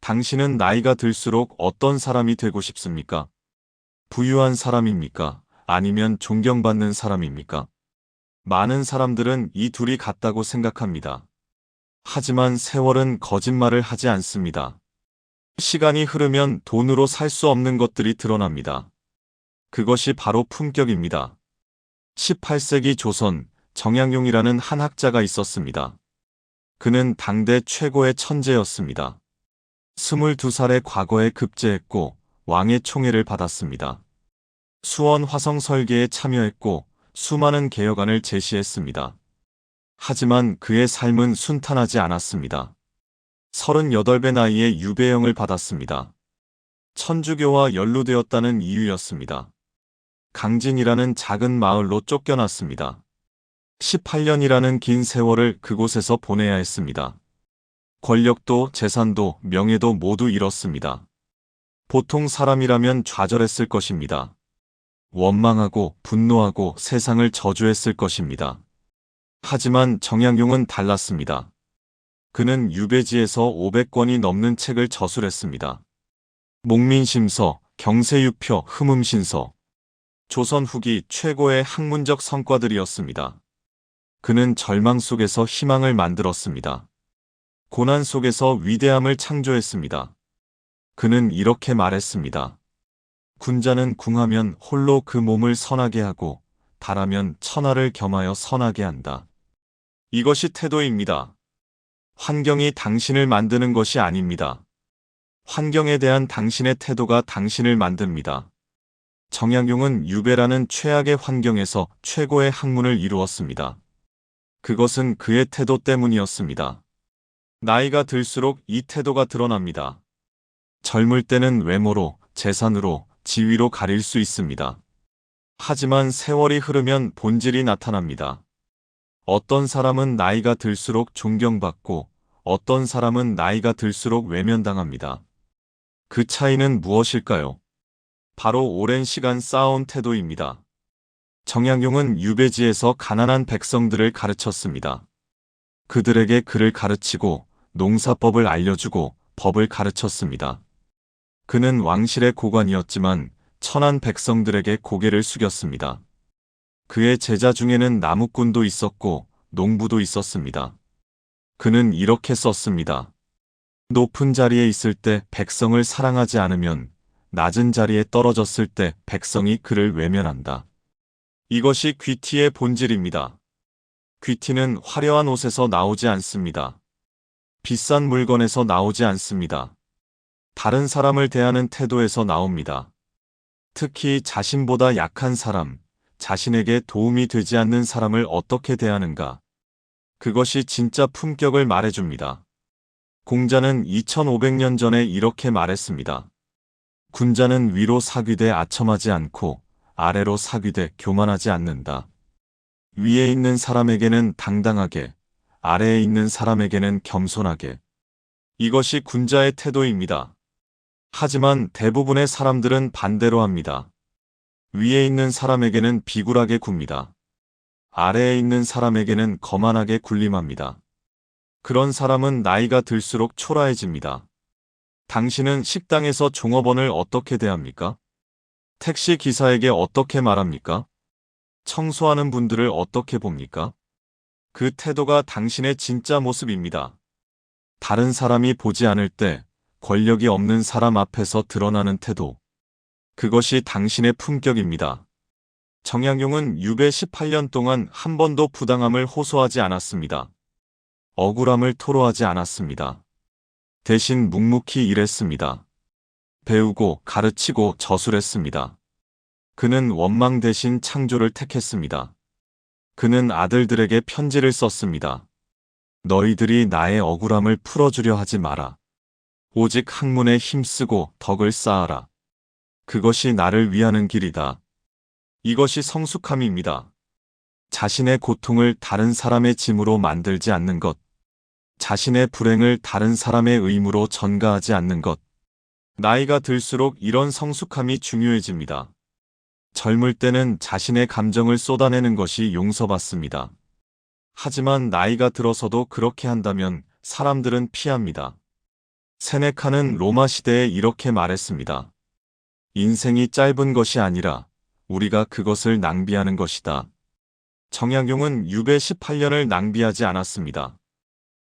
당신은 나이가 들수록 어떤 사람이 되고 싶습니까? 부유한 사람입니까? 아니면 존경받는 사람입니까? 많은 사람들은 이 둘이 같다고 생각합니다. 하지만 세월은 거짓말을 하지 않습니다. 시간이 흐르면 돈으로 살 수 없는 것들이 드러납니다. 그것이 바로 품격입니다. 18세기 조선 정약용이라는 한 학자가 있었습니다. 그는 당대 최고의 천재였습니다. 22살에 과거에 급제했고 왕의 총애를 받았습니다. 수원 화성 설계에 참여했고 수많은 개혁안을 제시했습니다. 하지만 그의 삶은 순탄하지 않았습니다. 38배 나이에 유배형을 받았습니다. 천주교와 연루되었다는 이유였습니다. 강진이라는 작은 마을로 쫓겨났습니다. 18년이라는 긴 세월을 그곳에서 보내야 했습니다. 권력도 재산도 명예도 모두 잃었습니다. 보통 사람이라면 좌절했을 것입니다. 원망하고 분노하고 세상을 저주했을 것입니다. 하지만 정약용은 달랐습니다. 그는 유배지에서 500권이 넘는 책을 저술했습니다. 목민심서, 경세유표, 흠음신서, 조선 후기 최고의 학문적 성과들이었습니다. 그는 절망 속에서 희망을 만들었습니다. 고난 속에서 위대함을 창조했습니다. 그는 이렇게 말했습니다. 군자는 궁하면 홀로 그 몸을 선하게 하고 달하면 천하를 겸하여 선하게 한다. 이것이 태도입니다. 환경이 당신을 만드는 것이 아닙니다. 환경에 대한 당신의 태도가 당신을 만듭니다. 정약용은 유배라는 최악의 환경에서 최고의 학문을 이루었습니다. 그것은 그의 태도 때문이었습니다. 나이가 들수록 이 태도가 드러납니다. 젊을 때는 외모로, 재산으로, 지위로 가릴 수 있습니다. 하지만 세월이 흐르면 본질이 나타납니다. 어떤 사람은 나이가 들수록 존경받고 어떤 사람은 나이가 들수록 외면당합니다. 그 차이는 무엇일까요? 바로 오랜 시간 쌓아온 태도입니다. 정약용은 유배지에서 가난한 백성들을 가르쳤습니다. 그들에게 글을 가르치고 농사법을 알려주고 법을 가르쳤습니다. 그는 왕실의 고관이었지만 천한 백성들에게 고개를 숙였습니다. 그의 제자 중에는 나무꾼도 있었고 농부도 있었습니다. 그는 이렇게 썼습니다. 높은 자리에 있을 때 백성을 사랑하지 않으면 낮은 자리에 떨어졌을 때 백성이 그를 외면한다. 이것이 귀티의 본질입니다. 귀티는 화려한 옷에서 나오지 않습니다. 비싼 물건에서 나오지 않습니다. 다른 사람을 대하는 태도에서 나옵니다. 특히 자신보다 약한 사람, 자신에게 도움이 되지 않는 사람을 어떻게 대하는가. 그것이 진짜 품격을 말해줍니다. 공자는 2500년 전에 이렇게 말했습니다. 군자는 위로 사귀되 아첨하지 않고 아래로 사귀되 교만하지 않는다. 위에 있는 사람에게는 당당하게, 아래에 있는 사람에게는 겸손하게. 이것이 군자의 태도입니다. 하지만 대부분의 사람들은 반대로 합니다. 위에 있는 사람에게는 비굴하게 굽니다. 아래에 있는 사람에게는 거만하게 군림합니다. 그런 사람은 나이가 들수록 초라해집니다. 당신은 식당에서 종업원을 어떻게 대합니까? 택시 기사에게 어떻게 말합니까? 청소하는 분들을 어떻게 봅니까? 그 태도가 당신의 진짜 모습입니다. 다른 사람이 보지 않을 때 권력이 없는 사람 앞에서 드러나는 태도. 그것이 당신의 품격입니다. 정약용은 유배 18년 동안 한 번도 부당함을 호소하지 않았습니다. 억울함을 토로하지 않았습니다. 대신 묵묵히 일했습니다. 배우고 가르치고 저술했습니다. 그는 원망 대신 창조를 택했습니다. 그는 아들들에게 편지를 썼습니다. 너희들이 나의 억울함을 풀어주려 하지 마라. 오직 학문에 힘쓰고 덕을 쌓아라. 그것이 나를 위하는 길이다. 이것이 성숙함입니다. 자신의 고통을 다른 사람의 짐으로 만들지 않는 것. 자신의 불행을 다른 사람의 의무로 전가하지 않는 것. 나이가 들수록 이런 성숙함이 중요해집니다. 젊을 때는 자신의 감정을 쏟아내는 것이 용서받습니다. 하지만 나이가 들어서도 그렇게 한다면 사람들은 피합니다. 세네카는 로마 시대에 이렇게 말했습니다. 인생이 짧은 것이 아니라 우리가 그것을 낭비하는 것이다. 정약용은 유배 18년을 낭비하지 않았습니다.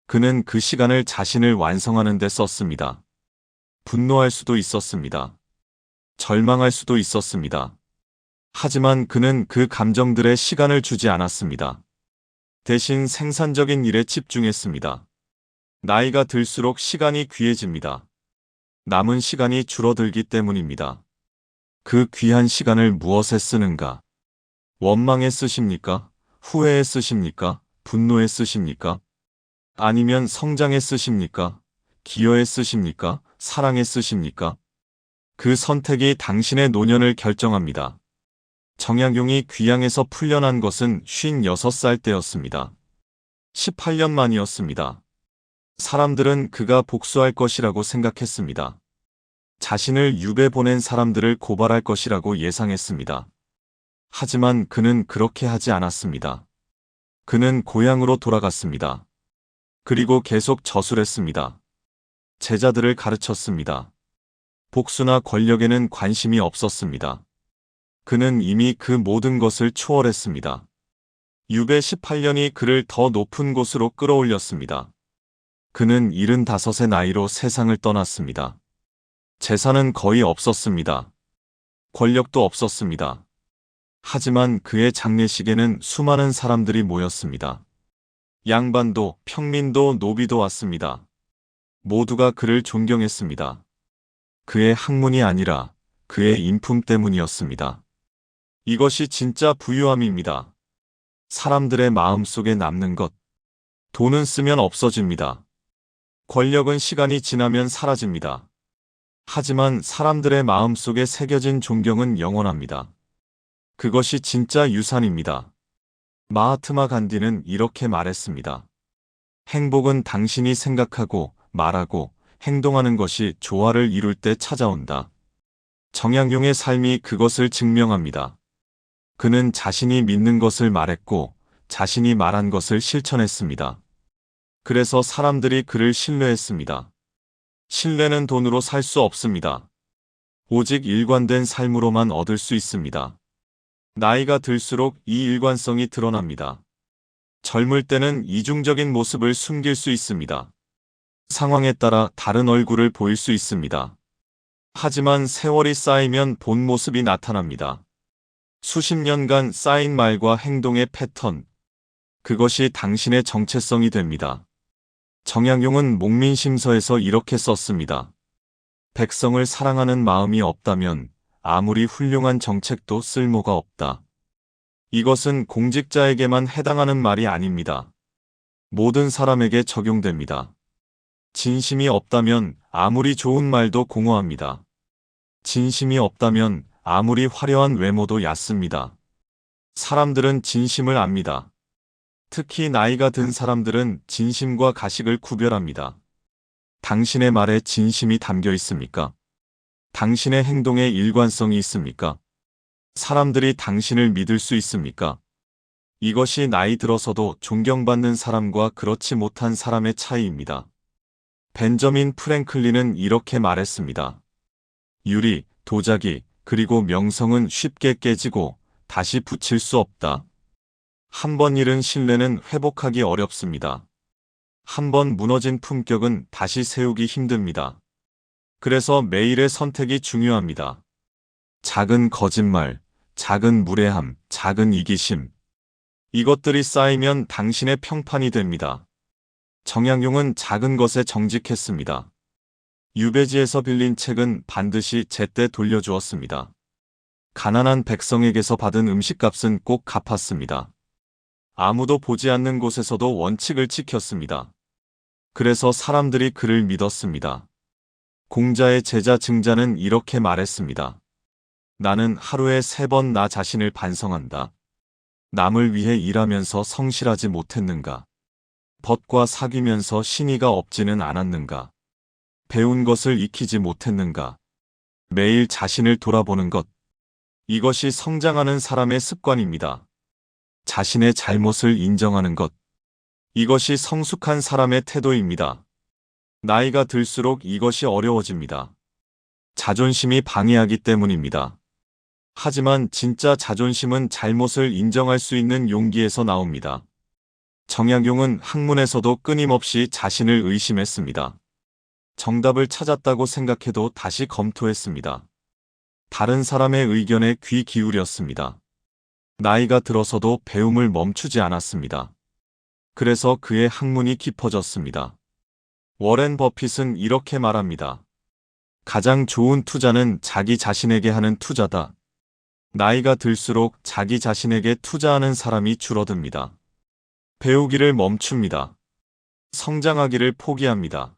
그는 그 시간을 자신을 완성하는 데 썼습니다. 분노할 수도 있었습니다. 절망할 수도 있었습니다. 하지만 그는 그 감정들의 시간을 주지 않았습니다. 대신 생산적인 일에 집중했습니다. 나이가 들수록 시간이 귀해집니다. 남은 시간이 줄어들기 때문입니다. 그 귀한 시간을 무엇에 쓰는가? 원망에 쓰십니까? 후회에 쓰십니까? 분노에 쓰십니까? 아니면 성장에 쓰십니까? 기여에 쓰십니까? 사랑에 쓰십니까? 그 선택이 당신의 노년을 결정합니다. 정약용이 귀양에서 풀려난 것은 56살 때였습니다. 18년 만이었습니다. 사람들은 그가 복수할 것이라고 생각했습니다. 자신을 유배 보낸 사람들을 고발할 것이라고 예상했습니다. 하지만 그는 그렇게 하지 않았습니다. 그는 고향으로 돌아갔습니다. 그리고 계속 저술했습니다. 제자들을 가르쳤습니다. 복수나 권력에는 관심이 없었습니다. 그는 이미 그 모든 것을 초월했습니다. 유배 18년이 그를 더 높은 곳으로 끌어올렸습니다. 그는 75의 나이로 세상을 떠났습니다. 재산은 거의 없었습니다. 권력도 없었습니다. 하지만 그의 장례식에는 수많은 사람들이 모였습니다. 양반도, 평민도, 노비도 왔습니다. 모두가 그를 존경했습니다. 그의 학문이 아니라 그의 인품 때문이었습니다. 이것이 진짜 부유함입니다. 사람들의 마음속에 남는 것. 돈은 쓰면 없어집니다. 권력은 시간이 지나면 사라집니다. 하지만 사람들의 마음속에 새겨진 존경은 영원합니다. 그것이 진짜 유산입니다. 마하트마 간디는 이렇게 말했습니다. 행복은 당신이 생각하고 말하고 행동하는 것이 조화를 이룰 때 찾아온다. 정약용의 삶이 그것을 증명합니다. 그는 자신이 믿는 것을 말했고 자신이 말한 것을 실천했습니다. 그래서 사람들이 그를 신뢰했습니다. 신뢰는 돈으로 살 수 없습니다. 오직 일관된 삶으로만 얻을 수 있습니다. 나이가 들수록 이 일관성이 드러납니다. 젊을 때는 이중적인 모습을 숨길 수 있습니다. 상황에 따라 다른 얼굴을 보일 수 있습니다. 하지만 세월이 쌓이면 본 모습이 나타납니다. 수십 년간 쌓인 말과 행동의 패턴, 그것이 당신의 정체성이 됩니다. 정약용은 목민심서에서 이렇게 썼습니다. 백성을 사랑하는 마음이 없다면 아무리 훌륭한 정책도 쓸모가 없다. 이것은 공직자에게만 해당하는 말이 아닙니다. 모든 사람에게 적용됩니다. 진심이 없다면 아무리 좋은 말도 공허합니다. 진심이 없다면 아무리 화려한 외모도 얕습니다. 사람들은 진심을 압니다. 특히 나이가 든 사람들은 진심과 가식을 구별합니다. 당신의 말에 진심이 담겨 있습니까? 당신의 행동에 일관성이 있습니까? 사람들이 당신을 믿을 수 있습니까? 이것이 나이 들어서도 존경받는 사람과 그렇지 못한 사람의 차이입니다. 벤저민 프랭클린은 이렇게 말했습니다. 유리, 도자기, 그리고 명성은 쉽게 깨지고 다시 붙일 수 없다. 한 번 잃은 신뢰는 회복하기 어렵습니다. 한 번 무너진 품격은 다시 세우기 힘듭니다. 그래서 매일의 선택이 중요합니다. 작은 거짓말, 작은 무례함, 작은 이기심. 이것들이 쌓이면 당신의 평판이 됩니다. 정약용은 작은 것에 정직했습니다. 유배지에서 빌린 책은 반드시 제때 돌려주었습니다. 가난한 백성에게서 받은 음식값은 꼭 갚았습니다. 아무도 보지 않는 곳에서도 원칙을 지켰습니다. 그래서 사람들이 그를 믿었습니다. 공자의 제자 증자는 이렇게 말했습니다. 나는 하루에 3번 나 자신을 반성한다. 남을 위해 일하면서 성실하지 못했는가? 벗과 사귀면서 신의가 없지는 않았는가? 배운 것을 익히지 못했는가? 매일 자신을 돌아보는 것. 이것이 성장하는 사람의 습관입니다. 자신의 잘못을 인정하는 것. 이것이 성숙한 사람의 태도입니다. 나이가 들수록 이것이 어려워집니다. 자존심이 방해하기 때문입니다. 하지만 진짜 자존심은 잘못을 인정할 수 있는 용기에서 나옵니다. 정약용은 학문에서도 끊임없이 자신을 의심했습니다. 정답을 찾았다고 생각해도 다시 검토했습니다. 다른 사람의 의견에 귀 기울였습니다. 나이가 들어서도 배움을 멈추지 않았습니다. 그래서 그의 학문이 깊어졌습니다. 워렌 버핏은 이렇게 말합니다. 가장 좋은 투자는 자기 자신에게 하는 투자다. 나이가 들수록 자기 자신에게 투자하는 사람이 줄어듭니다. 배우기를 멈춥니다. 성장하기를 포기합니다.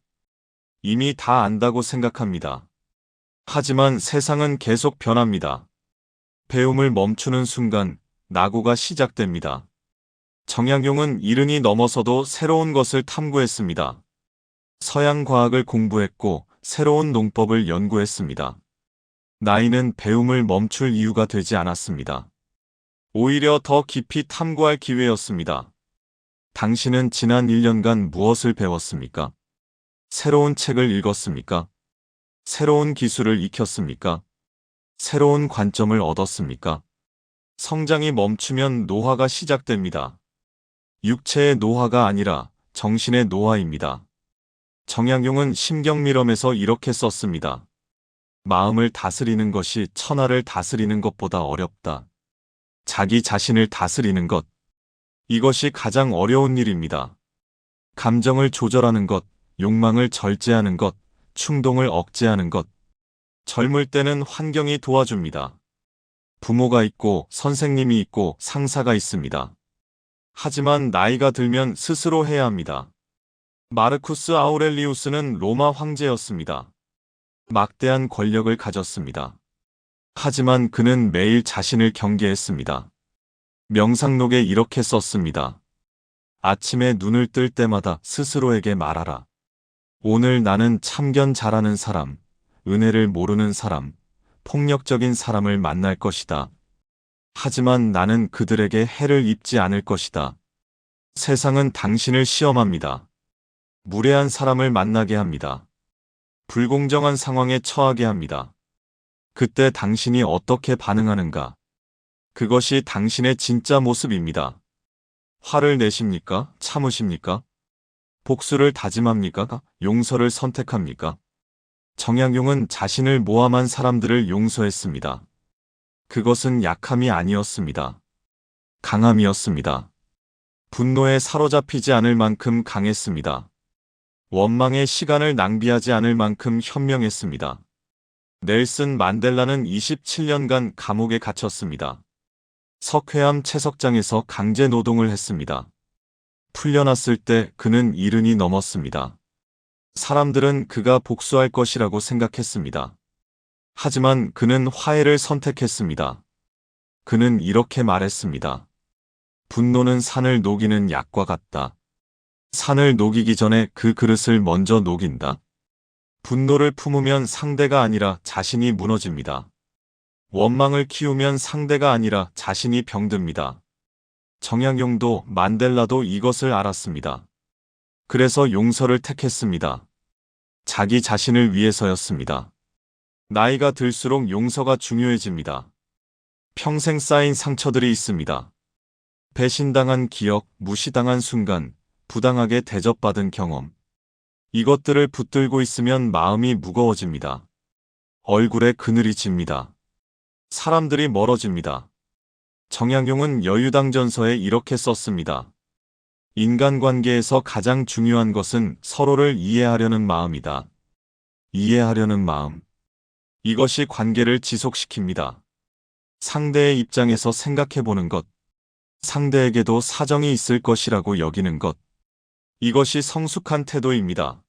이미 다 안다고 생각합니다. 하지만 세상은 계속 변합니다. 배움을 멈추는 순간 낙오가 시작됩니다. 정약용은 70이 넘어서도 새로운 것을 탐구했습니다. 서양 과학을 공부했고 새로운 농법을 연구했습니다. 나이는 배움을 멈출 이유가 되지 않았습니다. 오히려 더 깊이 탐구할 기회였습니다. 당신은 지난 1년간 무엇을 배웠습니까? 새로운 책을 읽었습니까? 새로운 기술을 익혔습니까? 새로운 관점을 얻었습니까? 성장이 멈추면 노화가 시작됩니다. 육체의 노화가 아니라 정신의 노화입니다. 정약용은 심경밀엄에서 이렇게 썼습니다. 마음을 다스리는 것이 천하를 다스리는 것보다 어렵다. 자기 자신을 다스리는 것. 이것이 가장 어려운 일입니다. 감정을 조절하는 것, 욕망을 절제하는 것, 충동을 억제하는 것. 젊을 때는 환경이 도와줍니다. 부모가 있고 선생님이 있고 상사가 있습니다. 하지만 나이가 들면 스스로 해야 합니다. 마르쿠스 아우렐리우스는 로마 황제였습니다. 막대한 권력을 가졌습니다. 하지만 그는 매일 자신을 경계했습니다. 명상록에 이렇게 썼습니다. 아침에 눈을 뜰 때마다 스스로에게 말하라. 오늘 나는 참견 잘하는 사람, 은혜를 모르는 사람, 폭력적인 사람을 만날 것이다. 하지만 나는 그들에게 해를 입지 않을 것이다. 세상은 당신을 시험합니다. 무례한 사람을 만나게 합니다. 불공정한 상황에 처하게 합니다. 그때 당신이 어떻게 반응하는가? 그것이 당신의 진짜 모습입니다. 화를 내십니까? 참으십니까? 복수를 다짐합니까? 용서를 선택합니까? 정약용은 자신을 모함한 사람들을 용서했습니다. 그것은 약함이 아니었습니다. 강함이었습니다. 분노에 사로잡히지 않을 만큼 강했습니다. 원망의 시간을 낭비하지 않을 만큼 현명했습니다. 넬슨 만델라는 27년간 감옥에 갇혔습니다. 석회암 채석장에서 강제 노동을 했습니다. 풀려났을 때 그는 70이 넘었습니다. 사람들은 그가 복수할 것이라고 생각했습니다. 하지만 그는 화해를 선택했습니다. 그는 이렇게 말했습니다. 분노는 산을 녹이는 약과 같다. 산을 녹이기 전에 그 그릇을 먼저 녹인다. 분노를 품으면 상대가 아니라 자신이 무너집니다. 원망을 키우면 상대가 아니라 자신이 병듭니다. 정약용도 만델라도 이것을 알았습니다. 그래서 용서를 택했습니다. 자기 자신을 위해서였습니다. 나이가 들수록 용서가 중요해집니다. 평생 쌓인 상처들이 있습니다. 배신당한 기억, 무시당한 순간, 부당하게 대접받은 경험. 이것들을 붙들고 있으면 마음이 무거워집니다. 얼굴에 그늘이 집니다. 사람들이 멀어집니다. 정약용은 여유당전서에 이렇게 썼습니다. 인간관계에서 가장 중요한 것은 서로를 이해하려는 마음이다. 이해하려는 마음. 이것이 관계를 지속시킵니다. 상대의 입장에서 생각해보는 것. 상대에게도 사정이 있을 것이라고 여기는 것. 이것이 성숙한 태도입니다.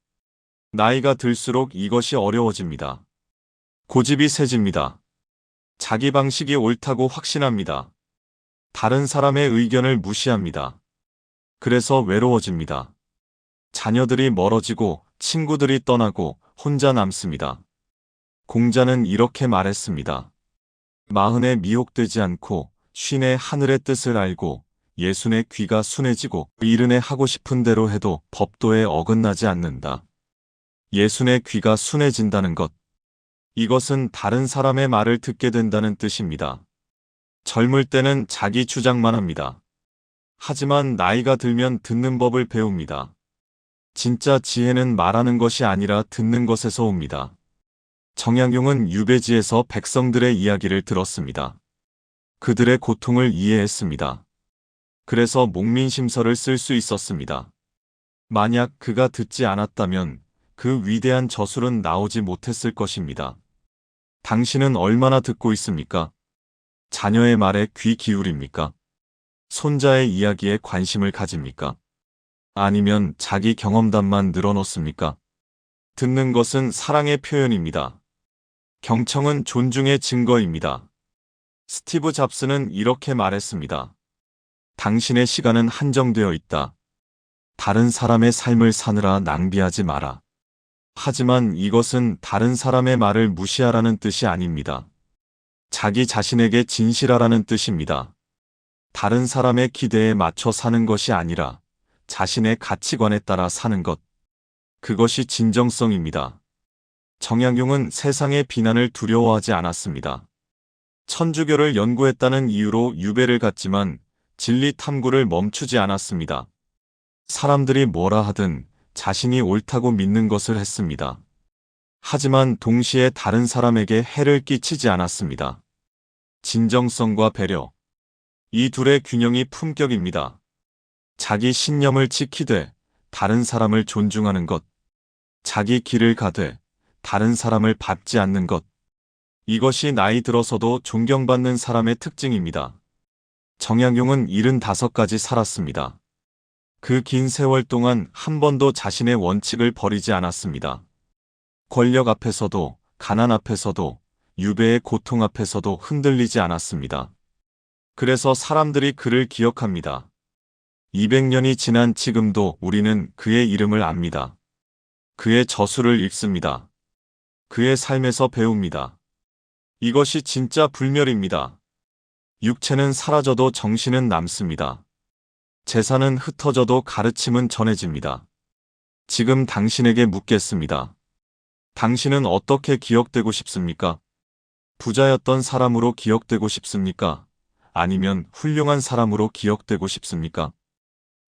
나이가 들수록 이것이 어려워집니다. 고집이 세집니다. 자기 방식이 옳다고 확신합니다. 다른 사람의 의견을 무시합니다. 그래서 외로워집니다. 자녀들이 멀어지고 친구들이 떠나고 혼자 남습니다. 공자는 이렇게 말했습니다. 마흔에 미혹되지 않고 쉰에 하늘의 뜻을 알고 예순에 귀가 순해지고 일흔에 하고 싶은 대로 해도 법도에 어긋나지 않는다. 예순의 귀가 순해진다는 것. 이것은 다른 사람의 말을 듣게 된다는 뜻입니다. 젊을 때는 자기 주장만 합니다. 하지만 나이가 들면 듣는 법을 배웁니다. 진짜 지혜는 말하는 것이 아니라 듣는 것에서 옵니다. 정약용은 유배지에서 백성들의 이야기를 들었습니다. 그들의 고통을 이해했습니다. 그래서 목민심서를 쓸 수 있었습니다. 만약 그가 듣지 않았다면 그 위대한 저술은 나오지 못했을 것입니다. 당신은 얼마나 듣고 있습니까? 자녀의 말에 귀 기울입니까? 손자의 이야기에 관심을 가집니까? 아니면 자기 경험담만 늘어놓습니까? 듣는 것은 사랑의 표현입니다. 경청은 존중의 증거입니다. 스티브 잡스는 이렇게 말했습니다. 당신의 시간은 한정되어 있다. 다른 사람의 삶을 사느라 낭비하지 마라. 하지만 이것은 다른 사람의 말을 무시하라는 뜻이 아닙니다. 자기 자신에게 진실하라는 뜻입니다. 다른 사람의 기대에 맞춰 사는 것이 아니라 자신의 가치관에 따라 사는 것. 그것이 진정성입니다. 정약용은 세상의 비난을 두려워하지 않았습니다. 천주교를 연구했다는 이유로 유배를 갔지만 진리 탐구를 멈추지 않았습니다. 사람들이 뭐라 하든 자신이 옳다고 믿는 것을 했습니다. 하지만 동시에 다른 사람에게 해를 끼치지 않았습니다. 진정성과 배려. 이 둘의 균형이 품격입니다. 자기 신념을 지키되 다른 사람을 존중하는 것. 자기 길을 가되 다른 사람을 밟지 않는 것. 이것이 나이 들어서도 존경받는 사람의 특징입니다. 정약용은 75까지 살았습니다. 그 긴 세월 동안 한 번도 자신의 원칙을 버리지 않았습니다. 권력 앞에서도, 가난 앞에서도, 유배의 고통 앞에서도 흔들리지 않았습니다. 그래서 사람들이 그를 기억합니다. 200년이 지난 지금도 우리는 그의 이름을 압니다. 그의 저술을 읽습니다. 그의 삶에서 배웁니다. 이것이 진짜 불멸입니다. 육체는 사라져도 정신은 남습니다. 재산은 흩어져도 가르침은 전해집니다. 지금 당신에게 묻겠습니다. 당신은 어떻게 기억되고 싶습니까? 부자였던 사람으로 기억되고 싶습니까? 아니면 훌륭한 사람으로 기억되고 싶습니까?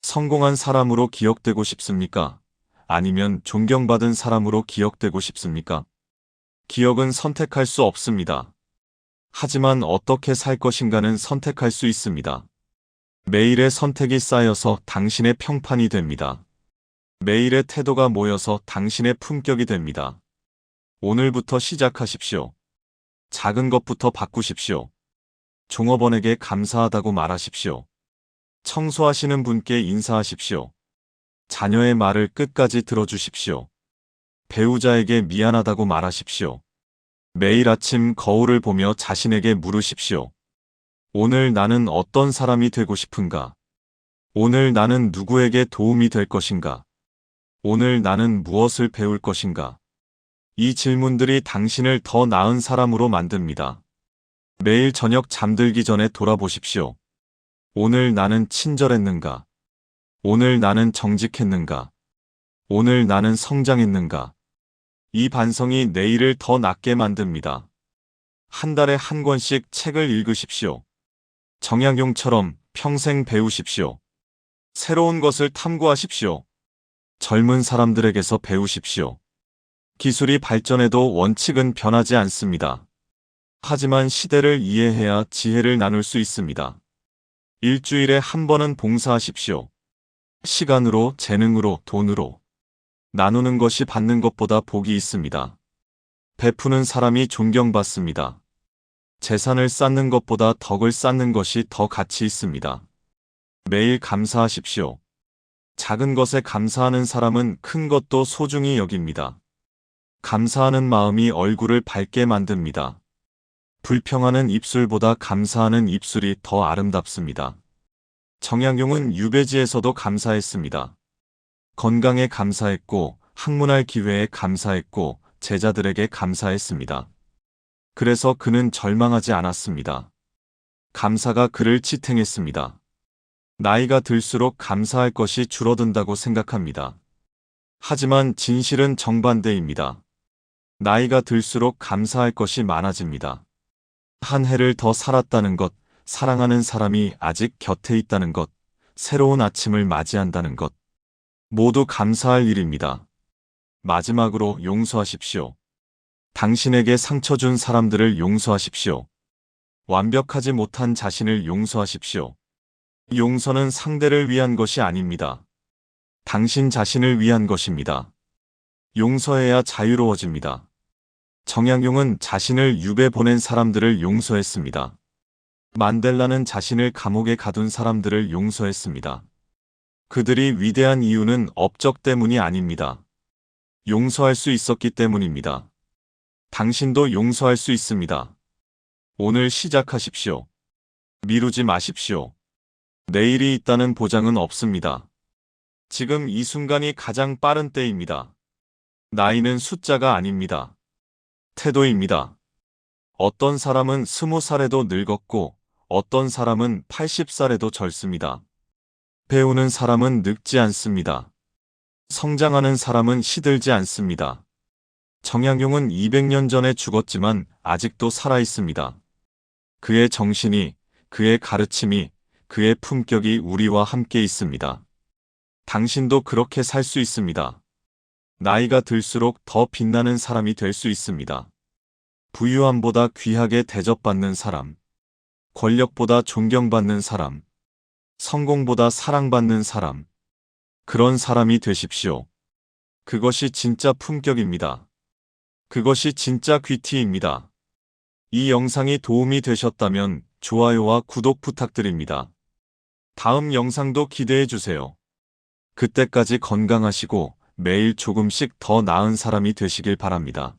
성공한 사람으로 기억되고 싶습니까? 아니면 존경받은 사람으로 기억되고 싶습니까? 기억은 선택할 수 없습니다. 하지만 어떻게 살 것인가는 선택할 수 있습니다. 매일의 선택이 쌓여서 당신의 평판이 됩니다. 매일의 태도가 모여서 당신의 품격이 됩니다. 오늘부터 시작하십시오. 작은 것부터 바꾸십시오. 종업원에게 감사하다고 말하십시오. 청소하시는 분께 인사하십시오. 자녀의 말을 끝까지 들어주십시오. 배우자에게 미안하다고 말하십시오. 매일 아침 거울을 보며 자신에게 물으십시오. 오늘 나는 어떤 사람이 되고 싶은가? 오늘 나는 누구에게 도움이 될 것인가? 오늘 나는 무엇을 배울 것인가? 이 질문들이 당신을 더 나은 사람으로 만듭니다. 매일 저녁 잠들기 전에 돌아보십시오. 오늘 나는 친절했는가? 오늘 나는 정직했는가? 오늘 나는 성장했는가? 이 반성이 내일을 더 낫게 만듭니다. 한 달에 한 권씩 책을 읽으십시오. 정약용처럼 평생 배우십시오. 새로운 것을 탐구하십시오. 젊은 사람들에게서 배우십시오. 기술이 발전해도 원칙은 변하지 않습니다. 하지만 시대를 이해해야 지혜를 나눌 수 있습니다. 일주일에 한 번은 봉사하십시오. 시간으로, 재능으로, 돈으로. 나누는 것이 받는 것보다 복이 있습니다. 베푸는 사람이 존경받습니다. 재산을 쌓는 것보다 덕을 쌓는 것이 더 가치 있습니다. 매일 감사하십시오. 작은 것에 감사하는 사람은 큰 것도 소중히 여깁니다. 감사하는 마음이 얼굴을 밝게 만듭니다. 불평하는 입술보다 감사하는 입술이 더 아름답습니다. 정약용은 유배지에서도 감사했습니다. 건강에 감사했고, 학문할 기회에 감사했고, 제자들에게 감사했습니다. 그래서 그는 절망하지 않았습니다. 감사가 그를 지탱했습니다. 나이가 들수록 감사할 것이 줄어든다고 생각합니다. 하지만 진실은 정반대입니다. 나이가 들수록 감사할 것이 많아집니다. 한 해를 더 살았다는 것, 사랑하는 사람이 아직 곁에 있다는 것, 새로운 아침을 맞이한다는 것. 모두 감사할 일입니다. 마지막으로 용서하십시오. 당신에게 상처 준 사람들을 용서하십시오. 완벽하지 못한 자신을 용서하십시오. 용서는 상대를 위한 것이 아닙니다. 당신 자신을 위한 것입니다. 용서해야 자유로워집니다. 정약용은 자신을 유배 보낸 사람들을 용서했습니다. 만델라는 자신을 감옥에 가둔 사람들을 용서했습니다. 그들이 위대한 이유는 업적 때문이 아닙니다. 용서할 수 있었기 때문입니다. 당신도 용서할 수 있습니다. 오늘 시작하십시오. 미루지 마십시오. 내일이 있다는 보장은 없습니다. 지금 이 순간이 가장 빠른 때입니다. 나이는 숫자가 아닙니다. 태도입니다. 어떤 사람은 20살에도 늙었고 어떤 사람은 80살에도 젊습니다. 배우는 사람은 늙지 않습니다. 성장하는 사람은 시들지 않습니다. 정약용은 200년 전에 죽었지만 아직도 살아 있습니다. 그의 정신이, 그의 가르침이, 그의 품격이 우리와 함께 있습니다. 당신도 그렇게 살 수 있습니다. 나이가 들수록 더 빛나는 사람이 될 수 있습니다. 부유함보다 귀하게 대접받는 사람, 권력보다 존경받는 사람, 성공보다 사랑받는 사람, 그런 사람이 되십시오. 그것이 진짜 품격입니다. 그것이 진짜 귀티입니다. 이 영상이 도움이 되셨다면 좋아요와 구독 부탁드립니다. 다음 영상도 기대해 주세요. 그때까지 건강하시고 매일 조금씩 더 나은 사람이 되시길 바랍니다.